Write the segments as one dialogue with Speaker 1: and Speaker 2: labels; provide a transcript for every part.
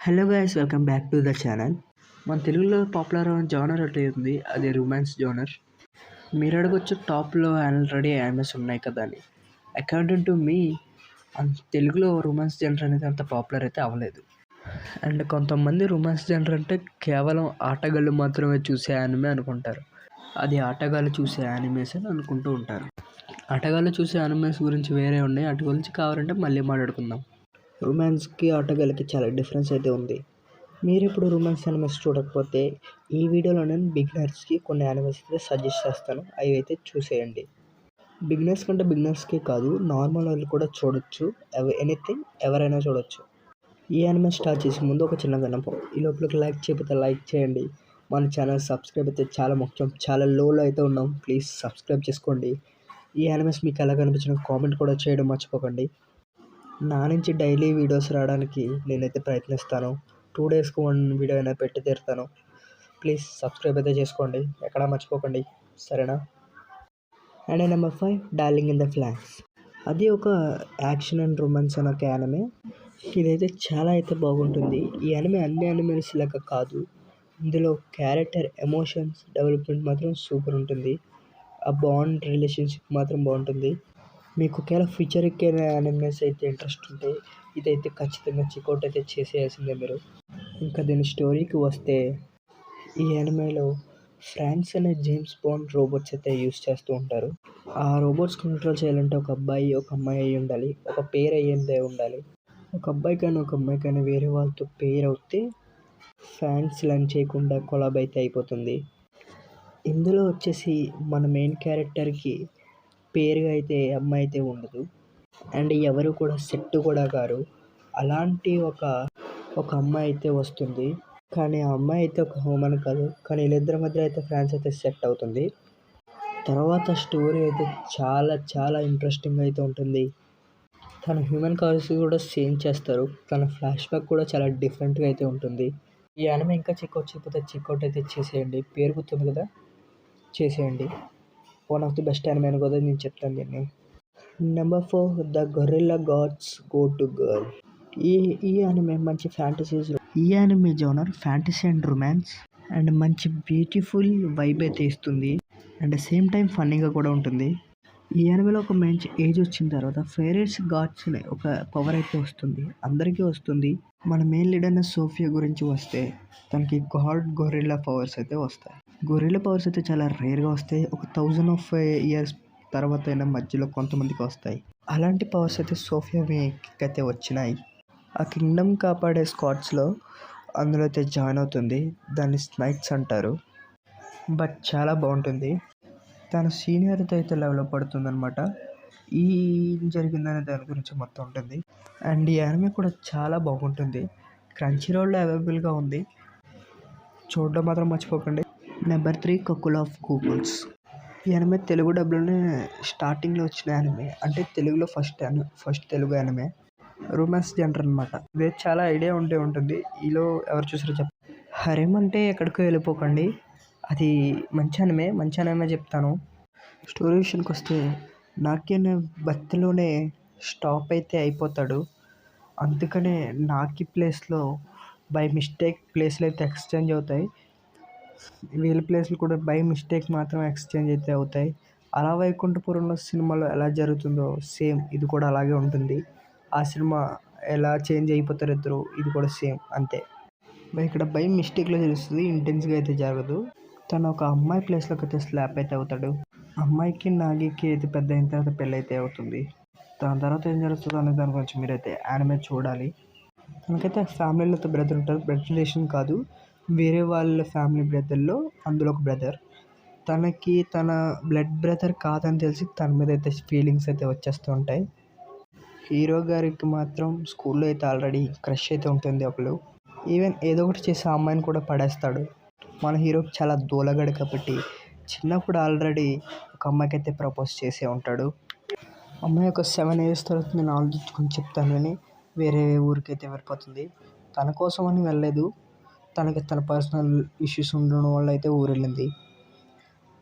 Speaker 1: Hello guys, welcome back to the channel. మన తెలుగులో popular genre అంటే ఉంది, అది రొమాన్స్ జానర్. మీరు అడగొచ్చు టాప్లో ఆల్రెడీ యానిమేస్ ఉన్నాయి కదా అని. అకార్డింగ్ టు మీ, తెలుగులో రొమాన్స్ జనర్ అనేది అంత పాపులర్ అయితే అవ్వలేదు. అండ్ కొంతమంది రొమాన్స్ జనర్ అంటే కేవలం ఆటగాళ్ళు మాత్రమే చూసే యానిమే అనుకుంటారు. అది ఆటగాళ్ళు చూసే యానిమేస్ అని అనుకుంటూ ఉంటారు. ఆటగాళ్ళు చూసే యానిమేస్ గురించి వేరే ఉన్నాయి, వాటి గురించి కావాలంటే మళ్ళీ మాట్లాడుకుందాం. రొమాన్స్కి ఆటగాళ్ళకి చాలా డిఫరెన్స్ అయితే ఉంది. మీరు ఇప్పుడు రొమాన్స్ యానిమేస్ చూడకపోతే ఈ వీడియోలో నేను బిగినర్స్కి కొన్ని యానిమేస్ అయితే సజెస్ట్ చేస్తాను, అవి అయితే చూసేయండి. బిగినర్స్ కంటే బిగినర్స్కే కాదు, నార్మల్ వాళ్ళు కూడా చూడొచ్చు. ఎనీథింగ్ ఎవరైనా చూడొచ్చు. ఈ యానిమే స్టార్ట్ చేసే ముందు ఒక చిన్న విన్నపం, ఈ లోపలికి లైక్ చేయకపోతే లైక్ చేయండి. మన ఛానల్ సబ్స్క్రైబ్ అయితే చాలా ముఖ్యం, చాలా లోలో అయితే ఉన్నాం, ప్లీజ్ సబ్స్క్రైబ్ చేసుకోండి. ఈ యానిమేస్ మీకు ఎలా కనిపించిన కామెంట్ కూడా చేయడం మర్చిపోకండి. నా నుంచి డైలీ వీడియోస్ రావడానికి నేనైతే ప్రయత్నిస్తాను. 2 డేస్కి 1 వీడియో అయినా పెట్టి తీరుతాను. ప్లీజ్ సబ్స్క్రైబ్ అయితే చేసుకోండి, ఎక్కడా మర్చిపోకండి, సరేనా? And number 5, darling in the flags. అది ఒక యాక్షన్ అండ్ రొమాన్స్ అనే ఒక యానిమే. ఇదైతే చాలా అయితే బాగుంటుంది. ఈ యానిమే అన్ని యానిమేస్ లాగా కాదు, ఇందులో క్యారెక్టర్ ఎమోషన్స్ డెవలప్మెంట్ మాత్రం సూపర్ ఉంటుంది. ఆ బాండ్ రిలేషన్షిప్ మాత్రం బాగుంటుంది. మీకు ఒకవేళ ఫ్యూచరిక్ యానిమేస్ అయితే ఇంట్రెస్ట్ ఉంటే ఇదైతే ఖచ్చితంగా చెక్అవుట్ అయితే చేసేయాల్సిందే మీరు. ఇంకా దీని స్టోరీకి వస్తే, ఈ యానిమేలో ఫ్రాన్స్ అనే జేమ్స్ బాండ్ రోబోట్స్ అయితే యూస్ చేస్తూ ఉంటారు. ఆ రోబోట్స్ కంట్రోల్ చేయాలంటే ఒక అబ్బాయి ఒక అమ్మాయి అయి ఉండాలి, ఒక పేర్ అయ్యిందే ఉండాలి. ఒక అబ్బాయి కానీ ఒక అమ్మాయి కానీ వేరే వాళ్ళతో పేర్ అవుతే ఫ్యాన్స్ లంచ్ చేయకుండా కొలాబ్ అయితే అయిపోతుంది. ఇందులో వచ్చేసి మన మెయిన్ క్యారెక్టర్కి పేరుగా అయితే అమ్మాయి అయితే ఉండదు, అండ్ ఎవరు కూడా సెట్ కూడా కారు. అలాంటి ఒక అమ్మాయి అయితే వస్తుంది, కానీ ఆ అమ్మాయి అయితే ఒక హ్యూమన్ కాదు, కానీ వీళ్ళిద్దరి మధ్య అయితే ఫ్రాన్స్ అయితే సెట్ అవుతుంది. తర్వాత స్టోరీ అయితే చాలా చాలా ఇంట్రెస్టింగ్ అయితే ఉంటుంది. తన హ్యూమన్ కాల్స్ కూడా చేంజ్ చేస్తారు, తన ఫ్లాష్ బ్యాక్ కూడా చాలా డిఫరెంట్గా అయితే ఉంటుంది. ఈ యానిమే ఇంకా చెక్అవుట్ చేయకపోతే చెక్అవుట్ అయితే చేసేయండి, పేరు గుర్తుంది కదా, చేసేయండి. One of the best anime అని కూడా నేను చెప్తాను దీన్ని. Number 4, the gorilla god's go to girl. ఈ యానిమే మంచి ఫ్యాంటసీస్. ఈ anime genre fantasy and romance and మంచి బ్యూటిఫుల్ వైబ్ అయితే ఇస్తుంది, అండ్ సేమ్ టైం ఫన్నీగా కూడా ఉంటుంది. ఈ యానిమేలో ఒక మంచి ఏజ్ వచ్చిన తర్వాత ఫెయిరీస్ గాడ్స్ అనే ఒక పవర్ అయితే వస్తుంది, అందరికీ వస్తుంది. మన మెయిన్ లీడర్ అయిన సోఫియా గురించి వస్తే, తనకి గొరిల్లా పవర్స్ అయితే వస్తాయి. గొరిల్లా పవర్స్ అయితే చాలా రేర్గా వస్తాయి, ఒక 1000 years తర్వాత అయినా మధ్యలో కొంతమందికి వస్తాయి. అలాంటి పవర్స్ అయితే సోఫియాకి అయితే వచ్చినాయి. ఆ కింగ్డమ్ కాపాడే స్క్వాడ్స్లో అందులో అయితే జాయిన్ అవుతుంది. దాన్ని స్నైక్స్ అంటారు, బట్ చాలా బాగుంటుంది. తన సీనియర్తో అయితే లెవెల్ పడుతుంది అనమాట. ఈ జరిగిందనే దాని గురించి మొత్తం ఉంటుంది. అండ్ ఈ యానిమే కూడా చాలా బాగుంటుంది. క్రంచీరోల్లో అవైలబుల్గా ఉంది, చూడడం మాత్రం మర్చిపోకండి. Number 3, cuckoo of couples. ఈ యానిమే తెలుగు డబ్లోనే స్టార్టింగ్లో వచ్చిన యానిమే, అంటే తెలుగులో first Telugu anime. Romance genre అనమాట. ఇదే చాలా ఐడియా ఉంటే ఉంటుంది. ఈలో ఎవరు చూసారో హరెం అంటే ఎక్కడికో వెళ్ళిపోకండి, అది మంచి యానిమే చెప్తాను. స్టోరీ విషయానికి వస్తే, నాకి అనే బర్త్లోనే స్టాప్ అయితే అయిపోతాడు. అందుకనే నాకి ప్లేస్లో బై మిస్టేక్ ప్లేస్లు అయితే ఎక్స్చేంజ్ అవుతాయి. వీళ్ళ ప్లేస్లు కూడా బై మిస్టేక్ మాత్రం ఎక్స్చేంజ్ అయితే అవుతాయి. అలా వైకుంఠపురంలో సినిమాలో ఎలా జరుగుతుందో సేమ్ ఇది కూడా అలాగే ఉంటుంది. ఆ సినిమా ఎలా చేంజ్ అయిపోతారు ఇద్దరు, ఇది కూడా సేమ్ అంతే. ఇక్కడ బై మిస్టేక్లో తెలుస్తుంది, ఇంటెన్స్గా అయితే జరగదు. తను ఒక అమ్మాయి ప్లేస్లోకి అయితే స్లాప్ అయితే అవుతాడు. అమ్మాయికి నాగికి అయితే పెద్ద అయిన తర్వాత పెళ్ళి అయితే అవుతుంది. దాని తర్వాత ఏం జరుగుతుందో అనే దాని గురించి మీరైతే యానిమే చూడాలి. తనకైతే ఫ్యామిలీలో బ్రదర్ ఉంటారు, బ్లడ్ రిలేషన్ కాదు, వేరే వాళ్ళ ఫ్యామిలీ బ్రదర్లో అందులో ఒక బ్రదర్. తనకి తన బ్లడ్ బ్రదర్ కాదని తెలిసి తన మీద అయితే ఫీలింగ్స్ అయితే వచ్చేస్తూ ఉంటాయి. హీరో గారికి మాత్రం స్కూల్లో అయితే ఆల్రెడీ క్రష్ అయితే ఉంటుంది ఒకళ్ళు. ఈవెన్ ఏదో ఒకటి చేసి ఆ అమ్మాయిని కూడా పడేస్తాడు. మన హీరోకి చాలా దూలగాడు కాబట్టి చిన్నప్పుడు ఆల్రెడీ ఒక అమ్మాయికి అయితే ప్రపోజ్ చేసే ఉంటాడు. అమ్మాయి ఒక 7 years తర్వాత నేను ఆలోచించుకొని చెప్తాను అని వేరే ఊరికైతే వెళ్ళిపోతుంది. తన కోసం అని వెళ్ళలేదు, తనకి తన పర్సనల్ ఇష్యూస్ ఉండడం వల్ల అయితే ఊరు వెళ్ళింది.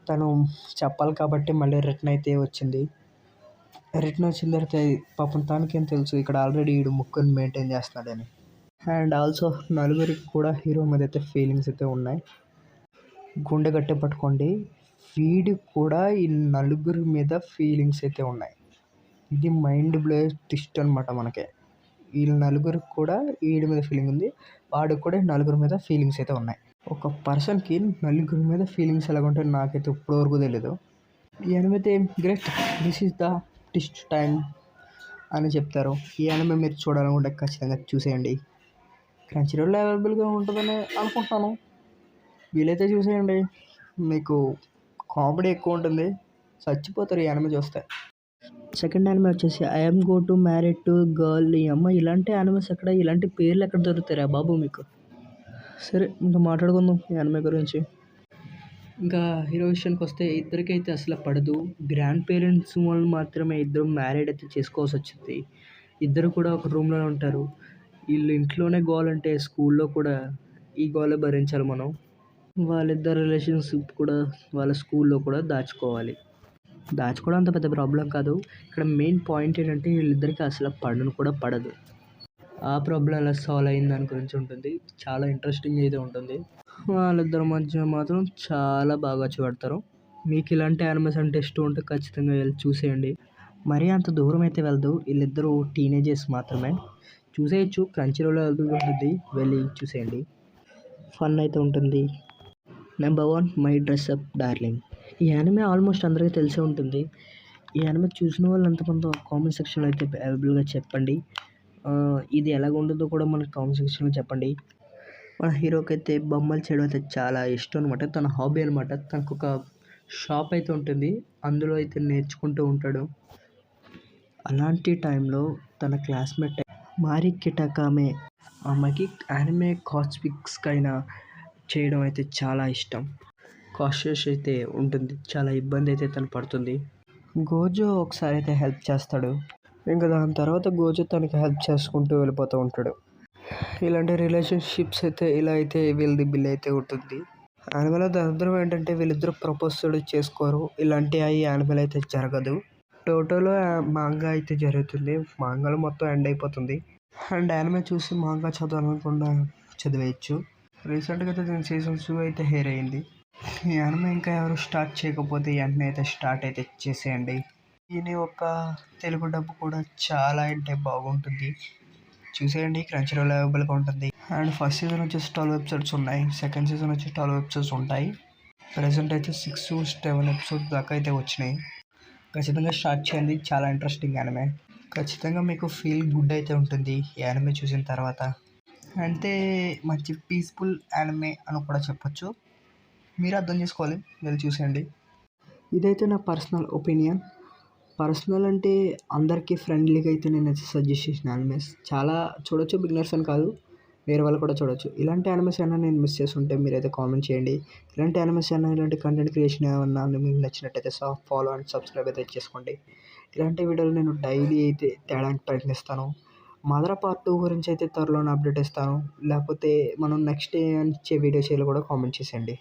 Speaker 1: తను చెప్పాలి కాబట్టి మళ్ళీ రిటర్న్ అయితే వచ్చింది. రిటర్న్ వచ్చిన తర్వాత పాపం తనకేం తెలుసు, ఇక్కడ ఆల్రెడీ వీడు ముగ్గురిని మెయింటైన్ చేస్తున్నాడని. అండ్ ఆల్సో నలుగురికి కూడా హీరో మీద అయితే ఫీలింగ్స్ అయితే ఉన్నాయి. గుండె గట్టి పట్టుకోండి, వీడికి కూడా ఈ నలుగురి మీద ఫీలింగ్స్ అయితే ఉన్నాయి. ఇది మైండ్ బ్లో ట్విస్ట్ అనమాట మనకి. వీళ్ళ నలుగురికి కూడా వీడి మీద ఫీలింగ్ ఉంది, వాడికి కూడా నలుగురి మీద ఫీలింగ్స్ అయితే ఉన్నాయి. ఒక పర్సన్కి నలుగురి మీద ఫీలింగ్స్ ఎలాగుంటాయో నాకైతే ఇప్పటివరకు తెలీదు. ఈ యానిమే అయితే great, this is the twist time అని చెప్తారు. ఈ యానిమే మీరు చూడాలనుకుంటే ఖచ్చితంగా చూసేయండి. క్రంచీరోల్లో అవైలబుల్గా ఉంటుందని అనుకుంటున్నాను. వీలైతే చూసేయండి, మీకు కామెడీ ఎక్కువ ఉంటుంది, చచ్చిపోతారు ఈ యానిమే చూస్తే. సెకండ్ యానిమే వచ్చేసి I am go to married to girl. ఈ అమ్మ ఇలాంటి యానిమేస్ ఎక్కడ, ఇలాంటి పేర్లు ఎక్కడ దొరుకుతారా బాబు మీకు? సరే, ఇంకా మాట్లాడుకుందాం ఈ యానిమే గురించి. ఇంకా హీరో విషయానికి వస్తే ఇద్దరికైతే అసలు పడదు. గ్రాండ్ పేరెంట్స్ వాళ్ళు మాత్రమే ఇద్దరు మ్యారీడ్ అయితే చేసుకోవాల్సి వచ్చింది. ఇద్దరు కూడా ఒక రూమ్లోనే ఉంటారు. వీళ్ళు ఇంట్లోనే గోల్ అంటే స్కూల్లో కూడా ఈ గోలే భరించాలి మనం. వాళ్ళిద్దరు రిలేషన్షిప్ కూడా వాళ్ళ స్కూల్లో కూడా దాచుకోవడం అంత పెద్ద ప్రాబ్లం కాదు. ఇక్కడ మెయిన్ పాయింట్ ఏంటంటే వీళ్ళిద్దరికి అసలు పడను కూడా పడదు. ఆ ప్రాబ్లం ఎలా సాల్వ్ అయింది దాని గురించి ఉంటుంది. చాలా ఇంట్రెస్టింగ్ అయితే ఉంటుంది. వాళ్ళిద్దరి మధ్య మాత్రం చాలా బాగా చూడతారు. మీకు ఇలాంటి యానిమేస్ అంటే ఇష్టం ఉంటే ఖచ్చితంగా వెళ్ళి చూసేయండి. మరీ అంత దూరం అయితే వెళ్దు, వీళ్ళిద్దరూ టీనేజర్స్ మాత్రమే. చూసేయచ్చు, క్రంచీరోల్లో ఉంటుంది, వెళ్ళి చూసేయండి, ఫన్ అయితే ఉంటుంది. Number 1 my dress up darling. ఈ యానిమే ఆల్మోస్ట్ అందరికీ తెలిసే ఉంటుంది. ఈ యానిమే చూసిన వాళ్ళు ఎంతమందో కామెంట్ సెక్షన్లో అయితే అవైలబుల్గా చెప్పండి. ఇది ఎలాగ ఉంటుందో కూడా మనకి కామెంట్ సెక్షన్లో చెప్పండి. మన హీరోకి అయితే బొమ్మలు చేయడం అయితే చాలా ఇష్టం అనమాట, తన హాబీ అనమాట. తనకు ఒక షాప్ అయితే ఉంటుంది, అందులో అయితే నేర్చుకుంటూ ఉంటాడు. అలాంటి టైంలో తన క్లాస్మేట్ మారి కిటాకామే ఆమెకి యానిమే కాస్మిక్స్ అయినా చేయడం అయితే చాలా ఇష్టం. కాషియస్ అయితే ఉంటుంది, చాలా ఇబ్బంది అయితే తను పడుతుంది. గోజో ఒకసారి అయితే హెల్ప్ చేస్తాడు, ఇంకా దాని తర్వాత గోజో తనకి హెల్ప్ చేసుకుంటూ వెళ్ళిపోతూ ఉంటాడు. ఇలాంటి రిలేషన్షిప్స్ అయితే ఇలా అయితే వీళ్ళది బిల్ అయితే ఉంటుంది. యానిమేలో దరిద్రం ఏంటంటే వీళ్ళిద్దరు ప్రపోజ్ చేసుకోరు. ఇలాంటి యానిమేలు అయితే జరగదు. టోటోలో మాంగా అయితే జరుగుతుంది, మాంగాలో మొత్తం ఎండ్ అయిపోతుంది. అండ్ యానిమే చూసి మాంగా చదవాలనుకుండా చదివేయచ్చు. రీసెంట్గా అయితే దీని సీజన్ 2 అయితే హెయిర్ అయింది. ఈ యానిమే ఇంకా ఎవరు స్టార్ట్ చేయకపోతే వెంటనే అయితే స్టార్ట్ అయితే చేసేయండి. దీని ఒక తెలుగు డబ్బు కూడా చాలా అంటే బాగుంటుంది, చూసేయండి. క్రంచీరోల్లో అవైలబుల్గా ఉంటుంది. అండ్ ఫస్ట్ సీజన్ వచ్చేసి 12 ఎపిసోడ్స్ ఉన్నాయి, సెకండ్ సీజన్ వచ్చి 12 ఎపిసోడ్స్ ఉంటాయి. ప్రజెంట్ అయితే 6-7 ఎపిసోడ్స్ దాకా అయితే వచ్చినాయి. ఖచ్చితంగా స్టార్ట్ చేయండి, చాలా ఇంట్రెస్టింగ్ యానిమే. ఖచ్చితంగా మీకు ఫీల్ గుడ్ అయితే ఉంటుంది ఈ యానిమే చూసిన తర్వాత. అంటే మంచి పీస్ఫుల్ యానిమే అని కూడా చెప్పొచ్చు, మీరు అర్థం చేసుకోవాలి, వెళ్ళి చూసేయండి. ఇదైతే నా పర్సనల్ ఒపీనియన్. పర్సనల్ అంటే అందరికీ ఫ్రెండ్లీగా అయితే నేనైతే సజెస్ట్ చేసిన యానిమేస్ చాలా చూడొచ్చు, బిగినర్స్ అని కాదు, వేరే వాళ్ళు కూడా చూడొచ్చు. ఇలాంటి యానిమేస్ అయినా నేను మిస్ చేస్తుంటే మీరైతే కామెంట్ చేయండి. ఇలాంటి యానిమేస్ అయినా, ఇలాంటి కంటెంట్ క్రియేషన్ ఏమన్నా మీకు నచ్చినట్టయితే ఫాలో అండ్ సబ్స్క్రైబ్ అయితే చేసుకోండి. ఇలాంటి వీడియోలు నేను డైలీ అయితే తేడానికి ప్రయత్నిస్తాను. మదర్ పార్ట్ 2 గురించి అయితే త్వరలోనే అప్డేట్ ఇస్తాను, లేకపోతే మనం నెక్స్ట్ డే ఇచ్చే వీడియో చేయాలో కూడా కామెంట్ చేసేయండి.